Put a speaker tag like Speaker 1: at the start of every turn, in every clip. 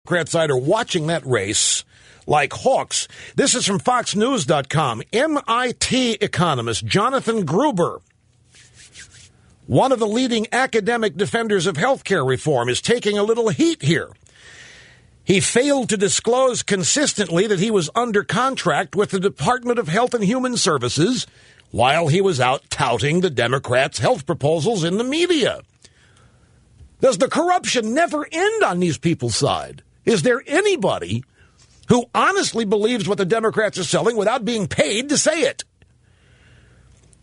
Speaker 1: Democrat side are watching that race like hawks. This is from FoxNews.com. MIT economist Jonathan Gruber, one of the leading academic defenders of healthcare reform, is taking a little heat here. He failed to disclose consistently that he was under contract with the Department of Health and Human Services while he was out touting the Democrats' health proposals in the media. Does the corruption never end on these people's side? Is there anybody who honestly believes what the Democrats are selling without being paid to say it?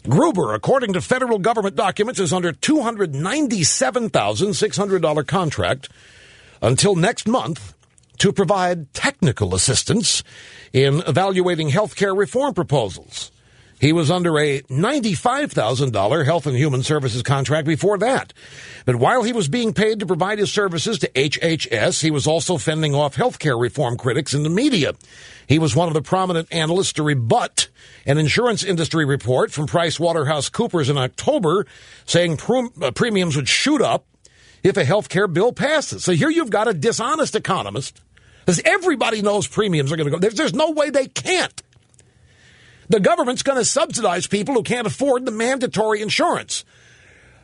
Speaker 1: Gruber, according to federal government documents, is under $297,600 contract until next month to provide technical assistance in evaluating health care reform proposals. He was under a $95,000 Health and Human Services contract before that. But while he was being paid to provide his services to HHS, he was also fending off health care reform critics in the media. He was one of the prominent analysts to rebut an insurance industry report from PricewaterhouseCoopers in October saying premiums would shoot up if a health care bill passes. So here you've got a dishonest economist, because everybody knows premiums are going to go. There's no way they can't. The government's going to subsidize people who can't afford the mandatory insurance.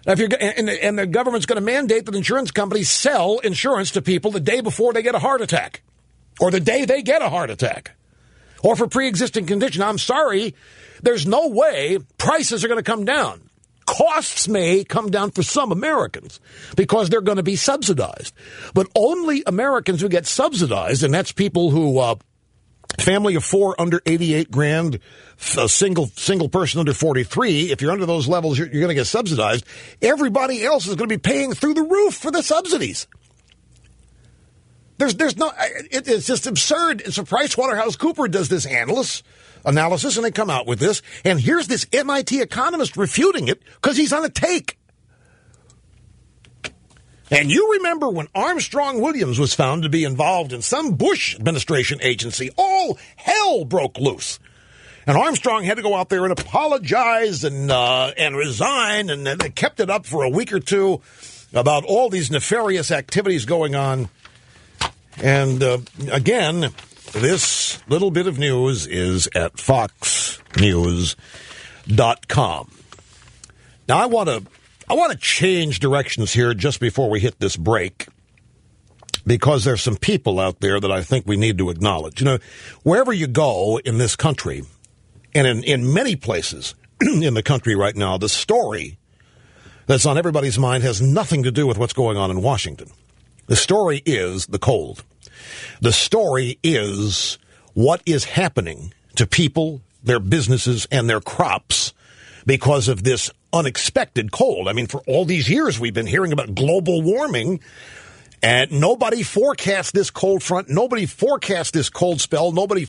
Speaker 1: Now, and the government's going to mandate that insurance companies sell insurance to people the day before they get a heart attack, or the day they get a heart attack, or for pre-existing condition. I'm sorry, there's no way prices are going to come down. Costs may come down for some Americans because they're going to be subsidized, but only Americans who get subsidized, and that's people who family of four under 88 grand, a single person under 43. If you're under those levels, you're going to get subsidized. Everybody else is going to be paying through the roof for the subsidies. There's no, it's just absurd. And so PricewaterhouseCoopers does this analysis, and they come out with this. And here's this MIT economist refuting it because he's on a take. And you remember when Armstrong Williams was found to be involved in some Bush administration agency, all hell broke loose. And Armstrong had to go out there and apologize and resign, and they kept it up for a week or two about all these nefarious activities going on. And again, this little bit of news is at FoxNews.com. Now, I want to change directions here just before we hit this break, because there's some people out there that I think we need to acknowledge. You know, wherever you go in this country, and in many places in the country right now, the story that's on everybody's mind has nothing to do with what's going on in Washington. The story is the cold. The story is what is happening to people, their businesses, and their crops because of this unexpected cold. I mean, for all these years, we've been hearing about global warming, and nobody forecast this cold front. Nobody forecast this cold spell. Nobody